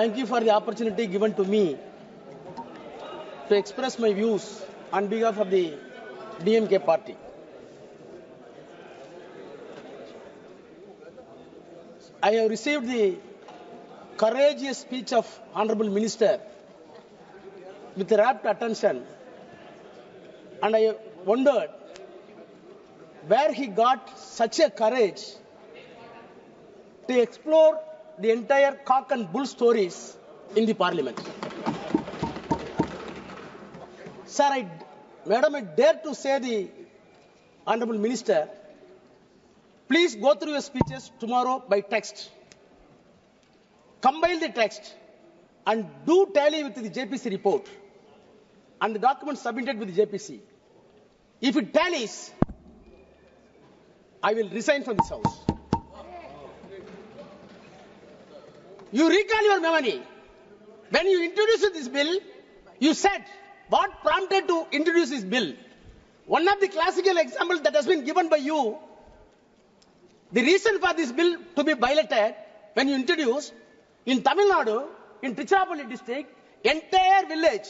Thank you for the opportunity given to me to express my views on behalf of the DMK party. I have received the courageous speech of Honorable Minister with rapt attention, and I wondered where he got such a courage to explore the entire cock and bull stories in the parliament. Sir, Madam, I dare to say the Honorable Minister, please go through your speeches tomorrow by text. Compile the text and do tally with the JPC report and the documents submitted with the JPC. If it tallies, I will resign from this house. You recall your memory. When you introduced this bill, you said what prompted to introduce this bill. One of the classical examples that has been given by you, the reason for this bill to be violated when you introduced in Tamil Nadu, in Tiruchirappalli district, entire village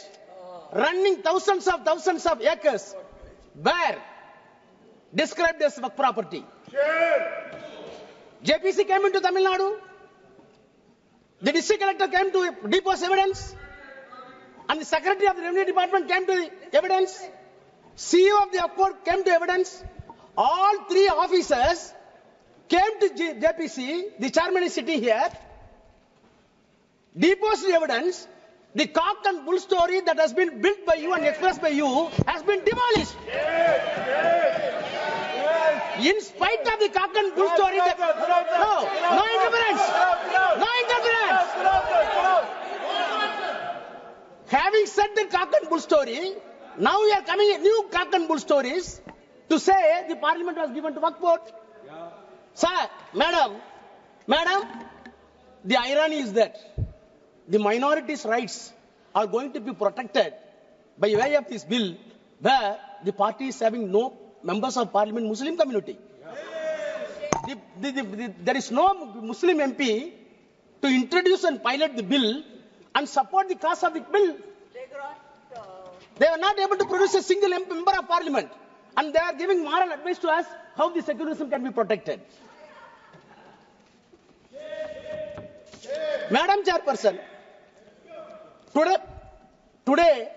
running thousands of acres were described as Waqf property. JPC came into Tamil Nadu. The district collector came to depose evidence, and the secretary of the revenue department came to the evidence. CEO of the Waqf came to evidence. All three officers came to JPC. The chairman is sitting here. Deposed the evidence. The cock and bull story that has been built by you and expressed by you has been demolished. In spite of the cock and bull story, no interference. No interference. Having said the cock and bull story, now we are coming a new cock and bull stories to say the parliament was given to Waqf board. Sir, madam, the irony is that the minorities' rights are going to be protected by way of this bill, where the party is having no members of parliament Muslim community. There is no Muslim MP to introduce and pilot the bill and support the cause of the bill. They are not able to produce a single member of parliament, and they are giving moral advice to us how the secularism can be protected. Madam Chairperson, today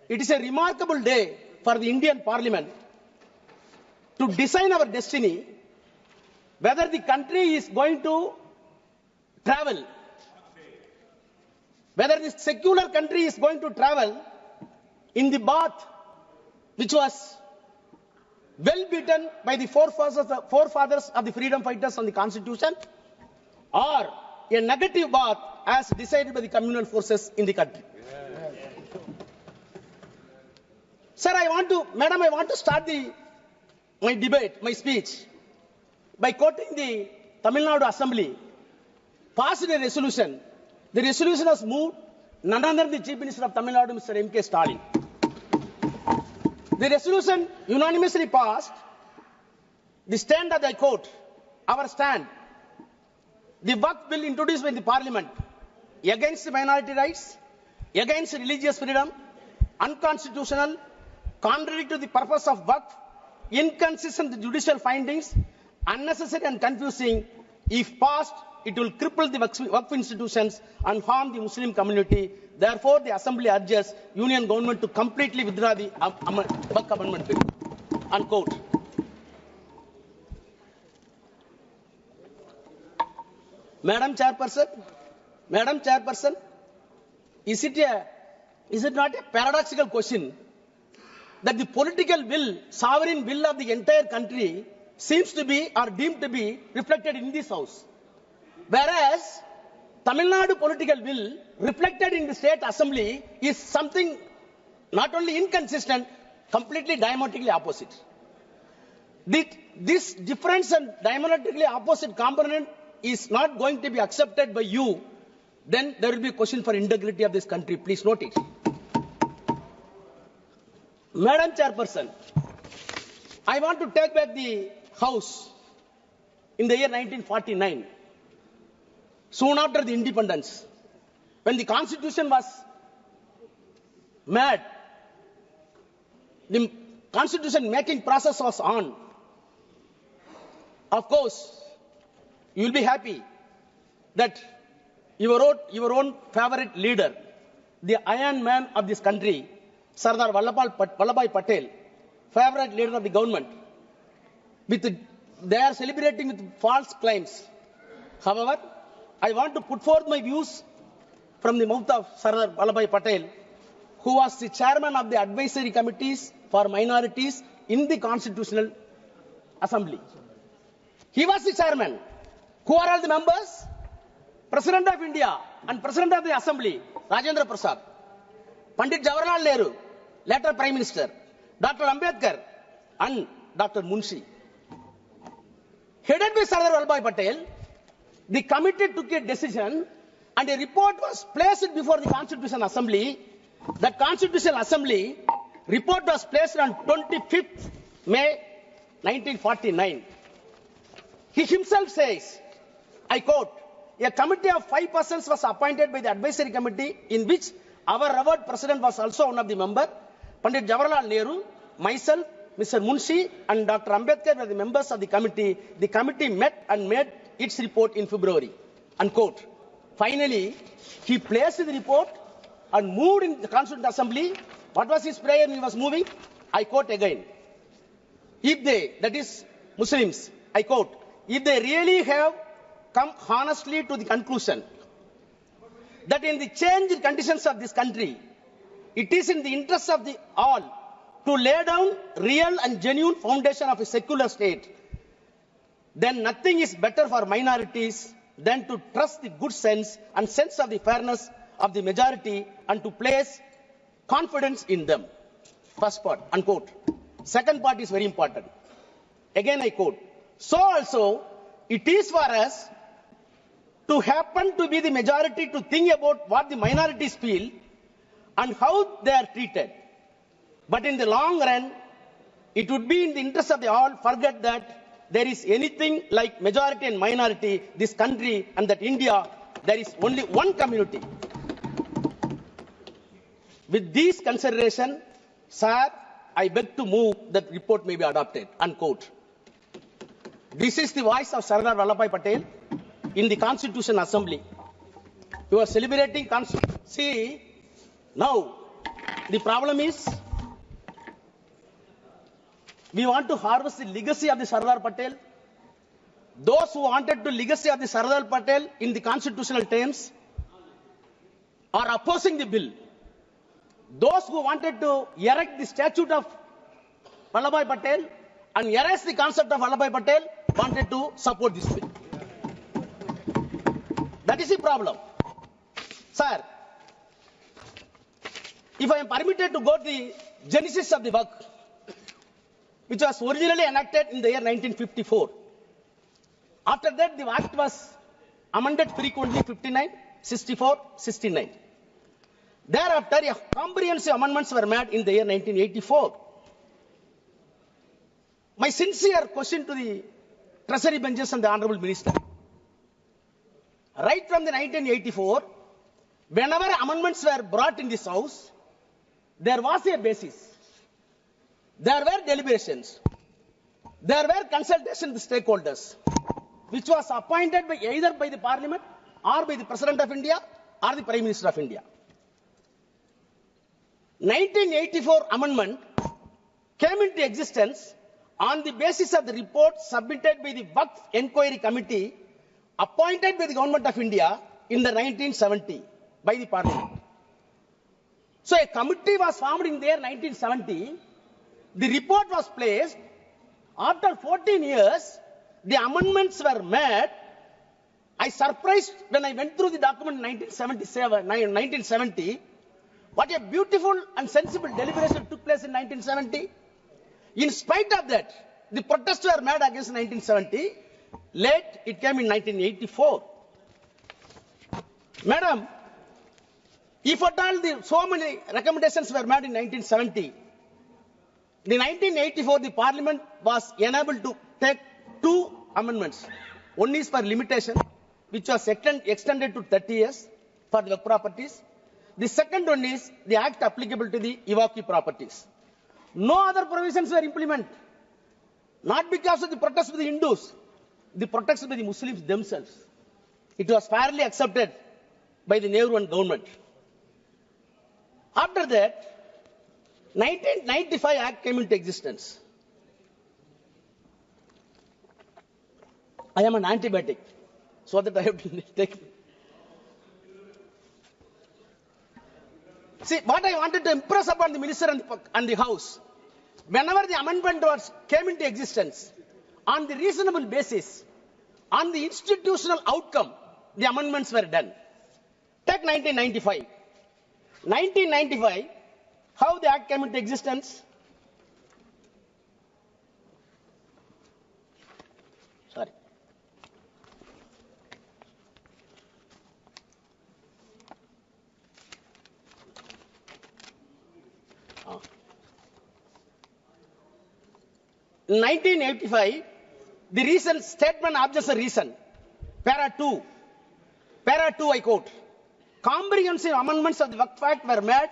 it is a remarkable day for the Indian Parliament to design our destiny, whether the country is going to travel, whether the secular country is going to travel in the path which was well beaten by the forefathers of the freedom fighters on the constitution, or a negative path as decided by the communal forces in the country. Sir, I want to start my speech by quoting the Tamil Nadu Assembly passed a resolution. The resolution was moved none other than the Chief Minister of Tamil Nadu, Mr. M.K. Stalin. The resolution unanimously passed. The stand that I quote, our stand, the Waqf bill introduced by the Parliament against minority rights, against religious freedom, unconstitutional, contrary to the purpose of Waqf, inconsistent with judicial findings, unnecessary and confusing. If passed, it will cripple the Waqf institutions and harm the Muslim community. Therefore, the Assembly urges Union Government to completely withdraw the Waqf Amendment Bill. Unquote. Madam Chairperson, is it not a paradoxical question that the political will, sovereign will of the entire country seems to be or deemed to be reflected in this house, whereas Tamil Nadu political will reflected in the state assembly is something not only inconsistent, completely diametrically opposite. This difference and diametrically opposite component is not going to be accepted by you, then there will be a question for integrity of this country. Please note it. Madam Chairperson, I want to take back the House in the year 1949, soon after the independence. when the constitution was made, the constitution making process was on. Of course, you will be happy that your own favorite leader, the Iron Man of this country, Sardar Vallabhbhai Patel, favorite leader of the government, they are celebrating with false claims. However, I want to put forth my views from the mouth of Sardar Vallabhbhai Patel, who was the chairman of the advisory committees for minorities in the Constitutional Assembly. He was the chairman. Who are all the members? President of India and President of the Assembly, Rajendra Prasad. Pandit Jawaharlal Nehru, later Prime Minister. Dr. Ambedkar and Dr. Munshi. Headed by Sardar Vallabhbhai Patel, the committee took a decision and a report was placed before the Constitutional Assembly. The Constitutional Assembly report was placed on 25th May 1949. He himself says, I quote, a committee of 5 persons was appointed by the advisory committee in which our revered president was also one of the members. Pandit Jawaharlal Nehru, myself, Mr. Munshi and Dr. Ambedkar were the members of the committee. The committee met and made its report in February. Unquote. Finally, he placed the report and moved in the Constituent Assembly. What was his prayer when he was moving? I quote again. If they, that is Muslims, I quote, if they really have come honestly to the conclusion that in the changed conditions of this country, it is in the interest of the all to lay down real and genuine foundation of a secular state, then nothing is better for minorities than to trust the good sense and sense of the fairness of the majority and to place confidence in them. First part, unquote. Second part is very important. Again I quote. So also, it is for us to happen to be the majority to think about what the minorities feel and how they are treated. But in the long run, it would be in the interest of the all forget that there is anything like majority and minority, this country and that India, there is only one community. With these considerations, sir, I beg to move that report may be adopted, unquote. This is the voice of Sardar Vallabhbhai Patel in the Constitutional Assembly. You are celebrating Constitution. See, now, the problem is, we want to harvest the legacy of the Sardar Patel. Those who wanted the legacy of the Sardar Patel in the constitutional terms are opposing the bill. Those who wanted to erect the statue of Vallabhbhai Patel and erase the concept of Vallabhbhai Patel wanted to support this bill. That is the problem. Sir, if I am permitted to go to the genesis of the Waqf, which was originally enacted in the year 1954. After that, the Act was amended frequently 59, 64, 69. Thereafter, comprehensive amendments were made in the year 1984. My sincere question to the Treasury benches and the Honorable Minister. Right from the 1984, whenever amendments were brought in this House, there was a basis. There were deliberations. There were consultations with stakeholders, which was appointed by either by the Parliament or by the President of India or the Prime Minister of India. 1984 amendment came into existence on the basis of the report submitted by the Waqf Inquiry Committee appointed by the Government of India in the 1970 by the Parliament. So a committee was formed in the year 1970. The report was placed. After 14 years, the amendments were made. I surprised when I went through the document in 1970. What a beautiful and sensible deliberation took place in 1970. In spite of that, the protests were made against 1970. Late, it came in 1984. Madam, if at all so many recommendations were made in 1970, in 1984, the Parliament was enabled to take 2 amendments. One is for limitation, which was extended to 30 years. for the Waqf properties. The second one is the act applicable to the Waqf properties. No other provisions were implemented. Not because of the protests of the Hindus, the protests by the Muslims themselves. It was fairly accepted by the Nehru and government. After that, 1995 Act came into existence. I am an antibiotic, so that I have to take. See, what I wanted to impress upon the minister and the House, whenever the amendment came into existence, on the reasonable basis, on the institutional outcome, the amendments were done. Take 1995. 1995, how the Act came into existence? Sorry. In 1985, the reason, statement objection reason, para 2, I quote, comprehensive amendments of the Waqf Act were made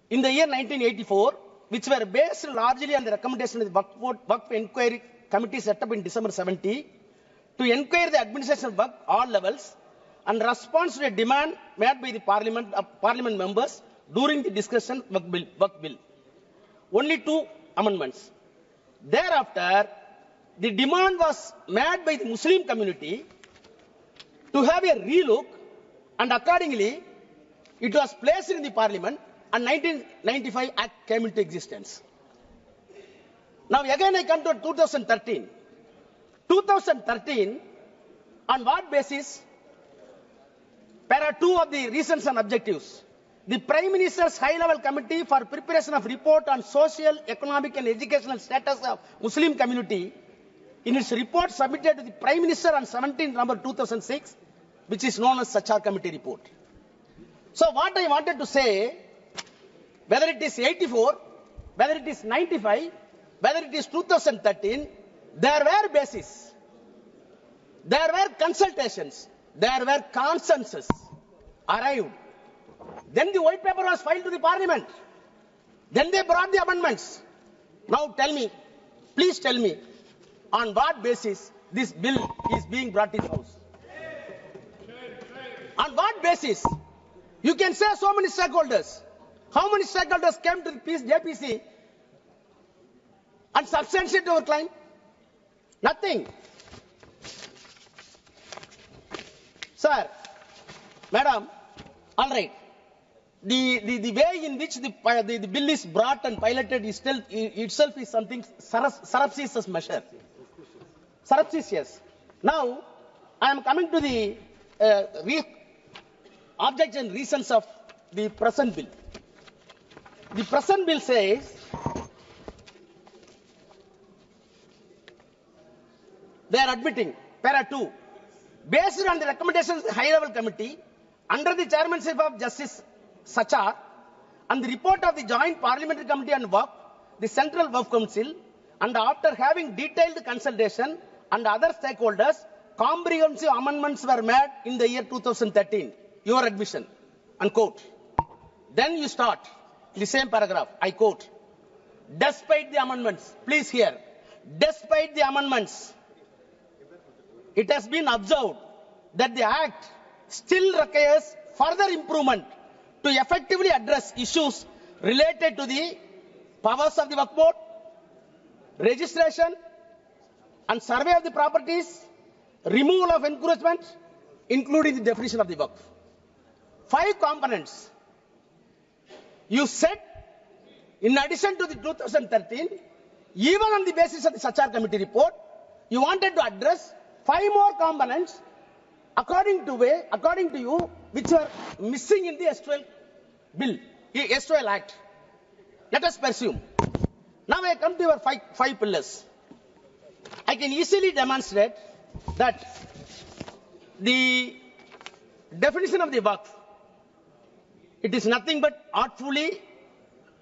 in the year 1984, which were based largely on the recommendation of the Waqf Inquiry Committee set up in December 70 to inquire the administration of Waqf all levels and response to a demand made by the Parliament members during the discussion of Waqf bill. Only 2 amendments. Thereafter, the demand was made by the Muslim community to have a relook, and accordingly, it was placed in the Parliament, and 1995 Act came into existence. Now again I come to 2013. 2013, on what basis? Para 2 of the reasons and objectives. The Prime Minister's High-Level Committee for Preparation of Report on Social, Economic and Educational Status of Muslim Community, in its report submitted to the Prime Minister on 17 November 2006, which is known as Sachar Committee report. So what I wanted to say, whether it is 84, whether it is 95, whether it is 2013, there were bases, there were consultations, there were consensus arrived. Then the white paper was filed to the Parliament. Then they brought the amendments. Now tell me, please tell me, on what basis this bill is being brought in House? On what basis? You can say so many stakeholders. How many stakeholders came to the JPC and substantiated our claim? Nothing. Sir, madam, all right. The way in which the bill is brought and piloted is still itself is something surreptitious measure. Surreptitious. Now, I am coming to the objects and reasons of the present bill. The present bill says they are admitting, para 2, based on the recommendations of the High-Level Committee, under the chairmanship of Justice Sachar, and the report of the Joint Parliamentary Committee on Waqf, the Central Waqf Council, and after having detailed consultation and other stakeholders, comprehensive amendments were made in the year 2013. Your admission, unquote. Then you start the same paragraph, I quote, despite the amendments, please hear, despite the amendments, it has been observed that the Act still requires further improvement to effectively address issues related to the powers of the Waqf Board, registration and survey of the properties, removal of encroachment, including the definition of the Waqf. 5 components. You said, in addition to the 2013, even on the basis of the Sachar Committee report, you wanted to address 5 more components according to you, which were missing in the S12 bill, the S12 Act. Let us pursue. Now I come to your 5 pillars. I can easily demonstrate that the definition of the Waqf, it is nothing but artfully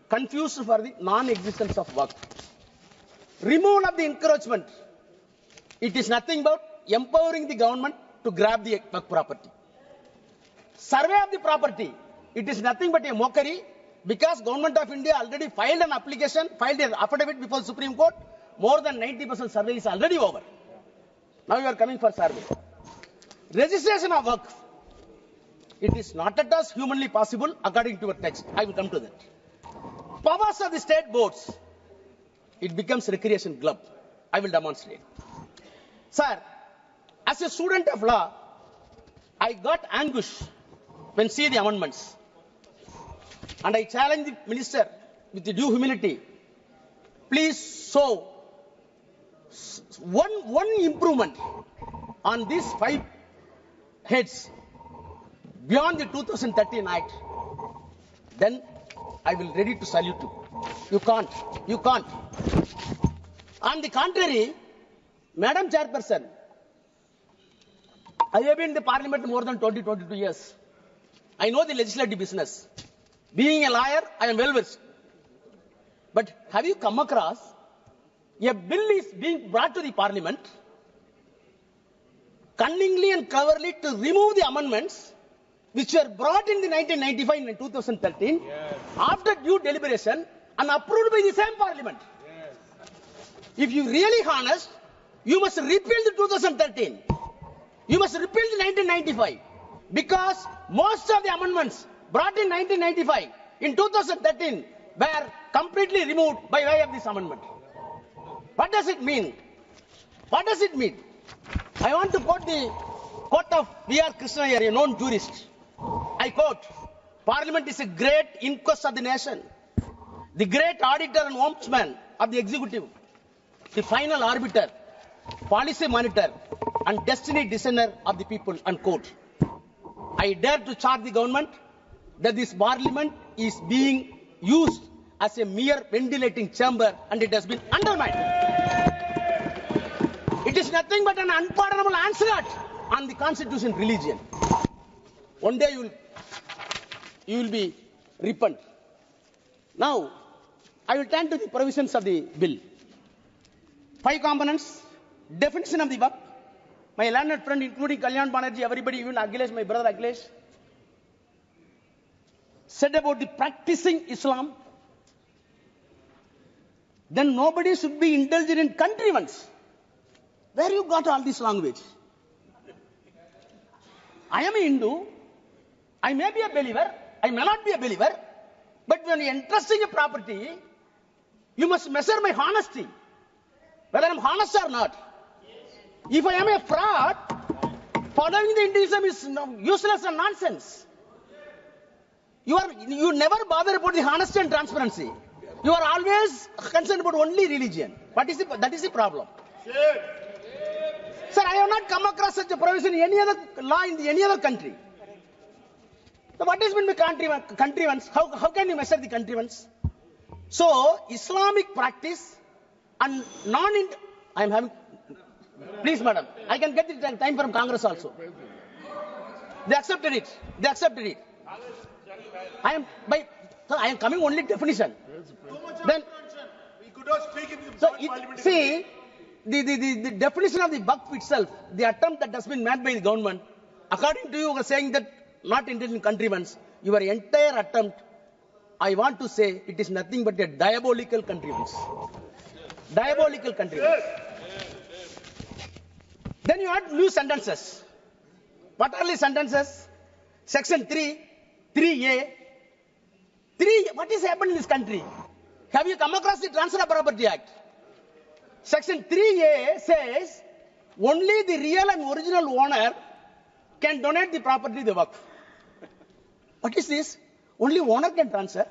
confused for the non-existence of Waqf. Removal of the encroachment, it is nothing but empowering the government to grab the Waqf property. Survey of the property. It is nothing but a mockery because Government of India already filed an application, filed an affidavit before the Supreme Court. More than 90% survey is already over. Now you are coming for survey. Registration of Waqf. It is not at all humanly possible according to your text. I will come to that. Powers of the state boards. It becomes recreation club. I will demonstrate. Sir, as a student of law, I got anguish when see the amendments. And I challenge the minister with the due humility. Please show one improvement on these 5 heads beyond the 2013 Act. Then I will ready to salute you. You can't. You can't. On the contrary, Madam Chairperson, I have been in the Parliament more than 22 years. I know the legislative business. Being a lawyer, I am well versed. But have you come across a bill is being brought to the Parliament cunningly and cleverly to remove the amendments which were brought in the 1995 and 2013 after due deliberation and approved by the same Parliament? Yes. If you really honest, you must repeal the 2013. You must repeal the 1995 because most of the amendments brought in 1995 in 2013 were completely removed by way of this amendment. What does it mean? What does it mean? I want to quote the quote of V.R. Krishna, a known jurist. I quote, Parliament is a great inquest of the nation, the great auditor and ombudsman of the executive, the final arbiter, policy monitor, and destiny designer of the people, unquote. I dare to charge the government that this Parliament is being used as a mere ventilating chamber and it has been undermined. It is nothing but an unpardonable onslaught on the constitution religion. One day you will be repent. Now, I will turn to the provisions of the bill. 5 components, definition of the Waqf. My learned friend, including Kalyan Banerjee, everybody, even Akhilesh, my brother Akhilesh, said about the practicing Islam. Then nobody should be indulgent in contrivance. Where you got all this language? I am a Hindu. I may be a believer. I may not be a believer. But when you are entrusting a property, you must measure my honesty. Whether I am honest or not. If I am a fraud, following the Hinduism is useless and nonsense. You never bother about the honesty and transparency. You are always concerned about only religion. That is the problem. Sir, I have not come across such a provision in any other law in any other country. So what is meant by contrivance? How can you measure the contrivance? So, Islamic practice and I am having, please madam, I can get the time from Congress also. They accepted it. They accepted it. I am coming only definition. Then, we could not speak in the see, the definition of the Waqf itself, the attempt that has been made by the government, according to you are saying that not in contrivance, your entire attempt, I want to say, it is nothing but a diabolical contrivance. Diabolical contrivance. Then you add new sentences. What are the sentences? Section 3, 3A. What is happening in this country? Have you come across the Transfer of Property Act? Section 3A says only the real and original owner can donate the property to the Waqf. What is this? Only owner can transfer.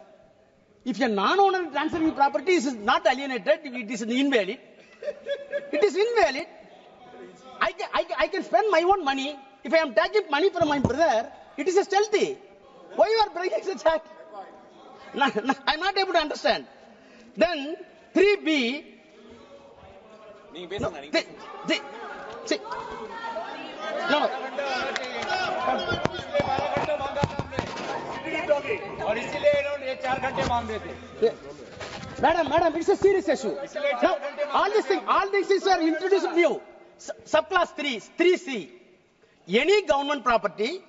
If a non-owner transferring property is not alienated, it is invalid. It is invalid. I can spend my own money. If I am taking money from my brother, it is a stealthy. Why you are breaking such act? I am not able to understand. Then 3B. No. Madam, it's a serious issue. Now, all these things are introduced new. Subclass 3C. Any government property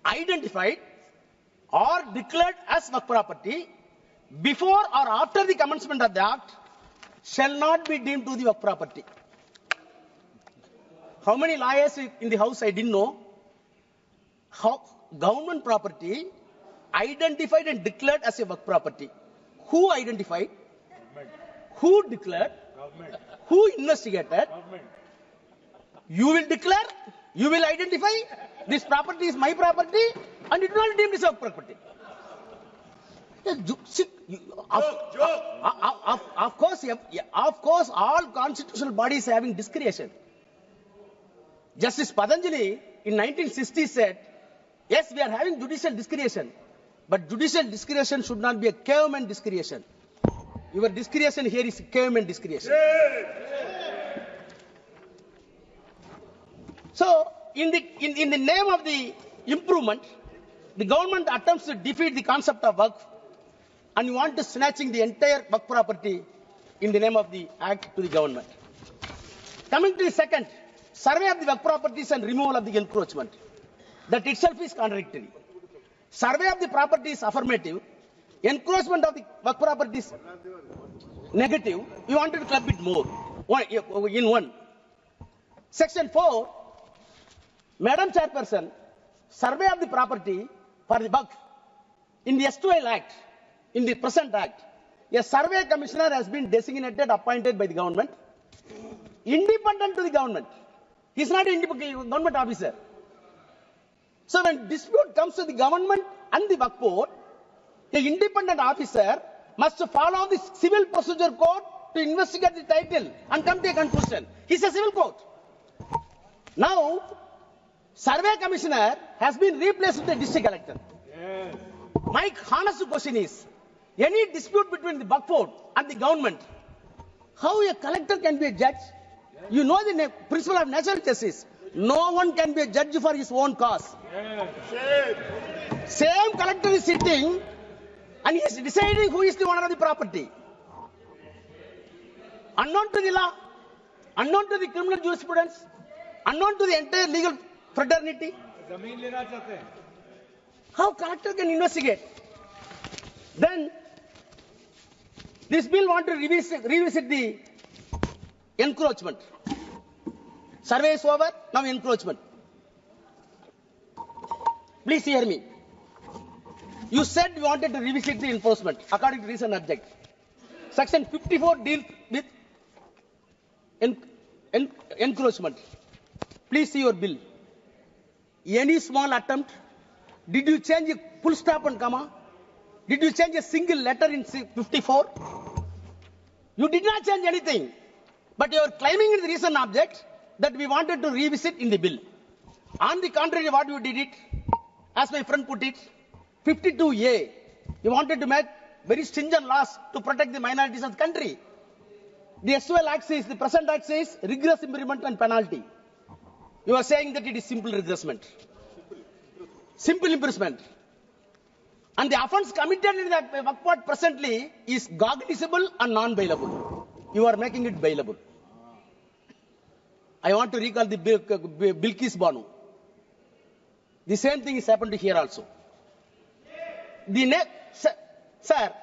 identified or declared as Waqf property before or after the commencement of the act shall not be deemed to the Waqf property. How many lawyers in the house I didn't know? How government property identified and declared as a Waqf property. Who identified? Government. Who declared? Government. Who investigated? Government. You will declare, you will identify, this property is my property and it will not be deemed as Waqf property. Of course, all constitutional bodies having discretion. Justice Patanjali in 1960 said, yes, we are having judicial discretion, but judicial discretion should not be a caveman discretion. Your discretion here is caveman discretion. So, in the name of the improvement, the government attempts to defeat the concept of Waqf, and you want to snatching the entire Waqf property in the name of the act to the government. Coming to the second, survey of the Waqf properties and removal of the encroachment. That itself is contradictory. Survey of the property is affirmative. Encroachment of the Waqf property is negative. You wanted to club it more in one. Section 4, Madam Chairperson, survey of the property for the Waqf in the S2L Act, in the present Act, a survey commissioner has been designated, appointed by the government, independent to the government. He is not an independent government officer. So when dispute comes to the government and the Waqf board, the independent officer must follow the civil procedure code to investigate the title and come to a conclusion. He is a civil court. Now, survey commissioner has been replaced with the district collector. Yes. My honest question is, any dispute between the Waqf board and the government, how a collector can be a judge? You know the principle of natural justice. No one can be a judge for his own cause. Yes. Same collector is sitting and he is deciding who is the owner of the property. Unknown to the law, unknown to the criminal jurisprudence, unknown to the entire legal fraternity. Zameen lena chahte hain. How collector can investigate? Then this bill want to revisit the encroachment. Survey is over, now encroachment. Please hear me. You said you wanted to revisit the enforcement according to recent object. Section 54 deals with encroachment. Please see your bill. Any small attempt? Did you change a full stop and comma? Did you change a single letter in 54? You did not change anything. But you are claiming in the recent object that we wanted to revisit in the bill. On the contrary, what you did it, as my friend put it, 52A, you wanted to make very stringent laws to protect the minorities of the country. The S2L Act says, the present Act says, rigorous imprisonment and penalty. You are saying that it is simple regressment. Simple imprisonment. And the offence committed in that Waqf Board presently is cognizable and non-bailable. You are making it bailable. I want to recall the Bilkis Banu. The same thing is happened here also. The next, sir,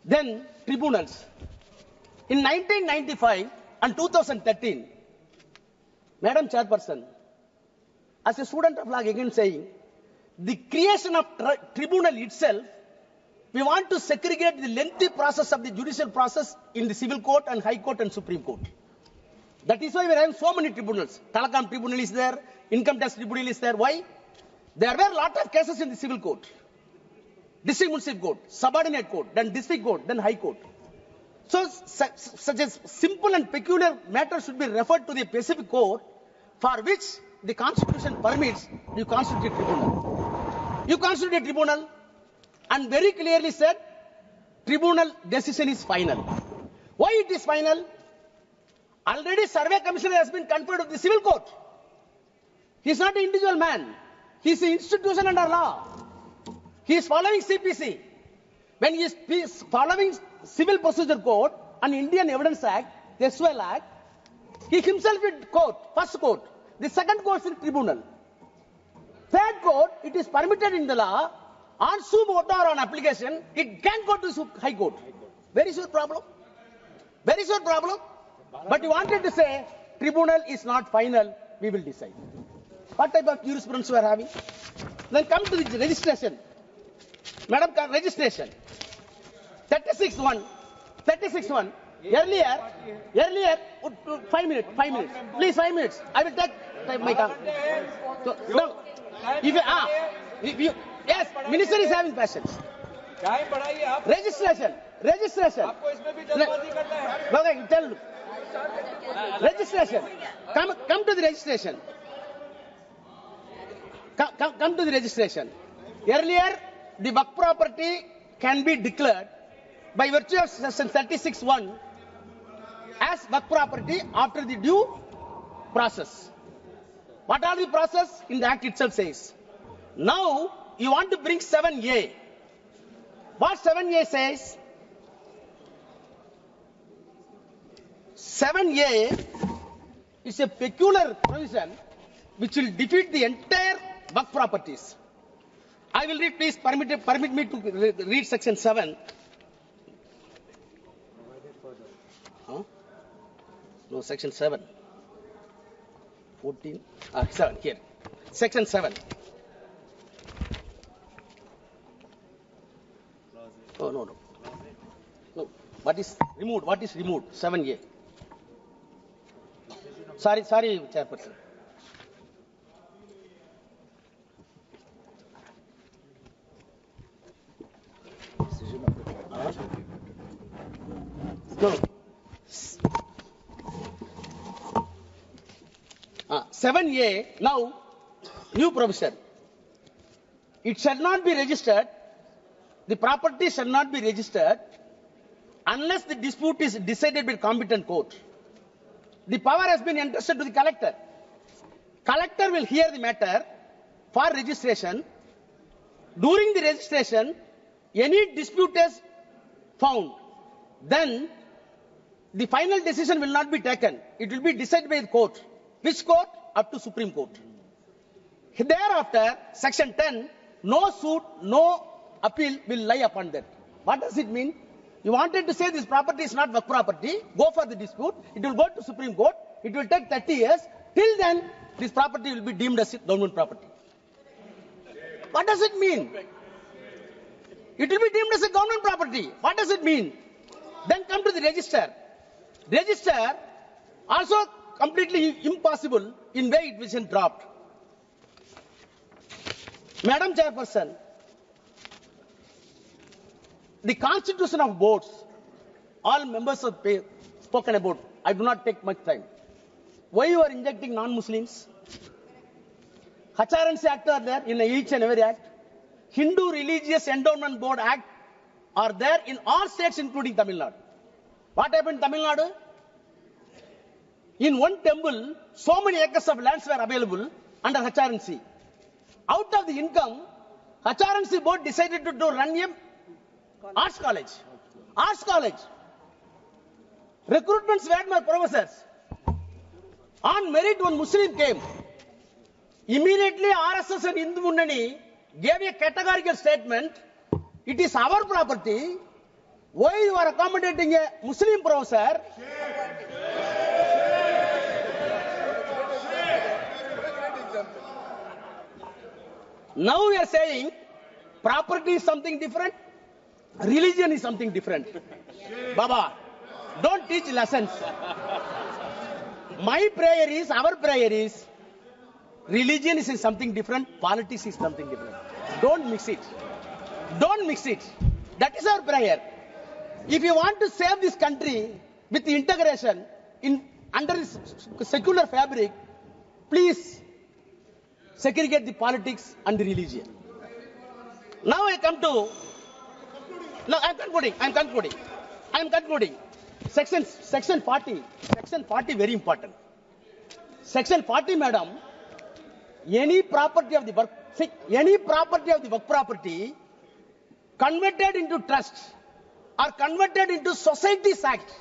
then tribunals. In 1995 and 2013, Madam Chairperson, as a student of law again saying, the creation of tribunal itself, we want to segregate the lengthy process of the judicial process in the civil court and high court and supreme court. That is why we are having so many tribunals. Telecom tribunal is there, income tax tribunal is there. Why? There were a lot of cases in the civil court, district municipal court, subordinate court, then district court, then high court. So such a simple and peculiar matter should be referred to the specific court for which the constitution permits you constitute a tribunal. You constitute a tribunal and very clearly said tribunal decision is final. Why it is final? Already survey commissioner has been conferred with the civil court. He is not an individual man. He is an institution under law. He is following CPC. When he is following Civil Procedure Code and Indian Evidence Act, the S2L Act, he himself is court, first court. The second court is tribunal. Third court, it is permitted in the law, on sub motu or on application, it can go to High Court. Where is your problem? Where is your problem? But you wanted to say, tribunal is not final, we will decide. What type of jurisprudence you are having? Then come to the registration. Madam, registration. 36-1. Earlier, 5 minutes. Please, 5 minutes. I will take my time. So, no. Yes, minister is having patience. Registration. आपको इसमें भी जल्दबाजी करना है। Okay, tell. Registration. Come to the registration. Come to the registration. Earlier, the Waqf property can be declared by virtue of section 36(1) as Waqf property after the due process. What are the process? In the Act itself says. Now, you want to bring 7A. What 7A says? 7A is a peculiar provision which will defeat the entire Waqf properties. I will read, please permit me to read section 7. Huh? No, section 7. 14. 7 here. Section 7. Oh, no. No. What is removed? 7A. Sorry, Chairperson. No. 7A, now, new provision. It shall not be registered, the property shall not be registered unless the dispute is decided by competent court. The power has been entrusted to the collector. Collector will hear the matter for registration. During the registration, any dispute is found, then the final decision will not be taken. It will be decided by the court. Which court? Up to Supreme Court. Thereafter, section 10, no suit, no appeal will lie upon that. What does it mean? You wanted to say this property is not Waqf property, go for the dispute, it will go to Supreme Court, it will take 30 years, till then this property will be deemed as government property. What does it mean? It will be deemed as a government property. What does it mean? Then come to the register. Register also completely impossible in way it was dropped. Madam Chairperson, the constitution of boards, all members have spoken about. I do not take much time. Why you are injecting non-Muslims? HRNC Act are there in each and every act. Hindu Religious Endowment Board Act are there in all states including Tamil Nadu. What happened in Tamil Nadu? In one temple, so many acres of lands were available under HRNC. Out of the income, HRNC board decided to run a arts college. Recruitments were my professors. On merit, one Muslim came. Immediately, RSS and Hindu Munnani gave a categorical statement. It is our property. Why you are accommodating a Muslim professor? Now we are saying property is something different, religion is something different. Baba, don't teach lessons. My prayer is, our prayer is, religion is something different, politics is something different. Don't mix it. That is our prayer. If you want to save this country with the integration under this secular fabric, please segregate the politics and the religion. Now I come to. No, I'm concluding. Section 40. Section 40 very important. Section 40, madam. Any property of the Waqf property converted into trust or converted into society's act,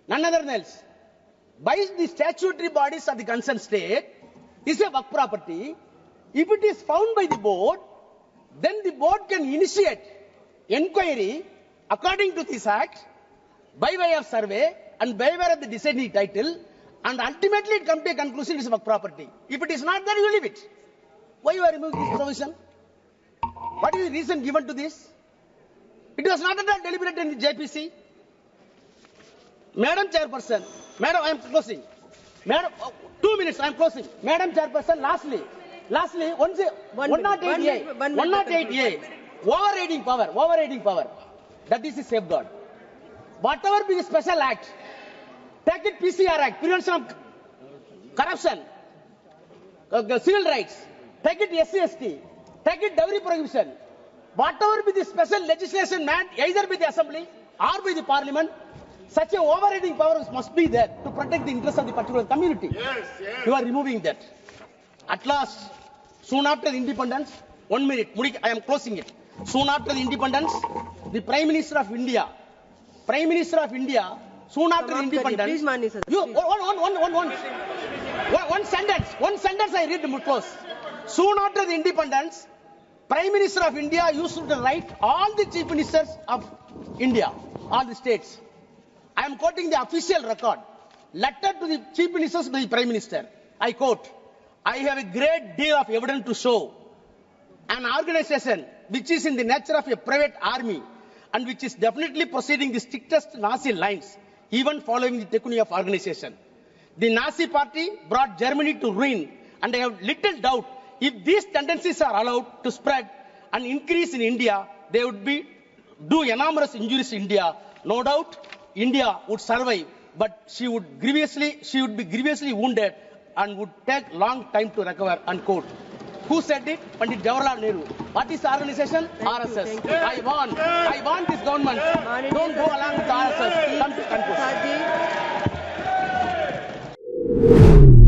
none other than else, by the statutory bodies of the concerned state, is a Waqf property. If it is found by the board, then the board can initiate inquiry according to this act by way of survey and by way of the deciding title, and ultimately it comes to a conclusion it is work property. If it is not there, you leave it. Why you are removing this provision? What is the reason given to this? It was not at all deliberated in the JPC. Madam Chairperson, Madam, I am closing. Madam, 2 minutes, I am closing. Madam Chairperson, lastly, 108A, overriding power, that is a safeguard. Whatever be the special act, take it PCR Act, Prevention of Corruption, Civil Rights, take it SC/ST, take it Dowry Prohibition, whatever be the special legislation meant either by the Assembly or by the Parliament, such a overriding power must be there to protect the interests of the particular community. Yes. You are removing that. At last, soon after the independence, 1 minute, I am closing it. Soon after the independence, the Prime Minister of India, soon after the independence, please, Mani sir. one sentence I read to close. Soon after the independence, Prime Minister of India used to write all the Chief Ministers of India, all the states. I am quoting the official record. Letter to the Chief Ministers by the Prime Minister. I quote, I have a great deal of evidence to show an organization which is in the nature of a private army and which is definitely proceeding the strictest Nazi lines, even following the technique of organization. The Nazi party brought Germany to ruin, and I have little doubt if these tendencies are allowed to spread and increase in India, they would do enormous injuries to India. No doubt, India would survive, but she would be grievously wounded and would take long time to recover, unquote. Who said it? Pandit Jawaharlal Nehru. What is the organization? RSS. Thank you. I want this government. Don't go along with RSS. Come to conclusion. Sir ji.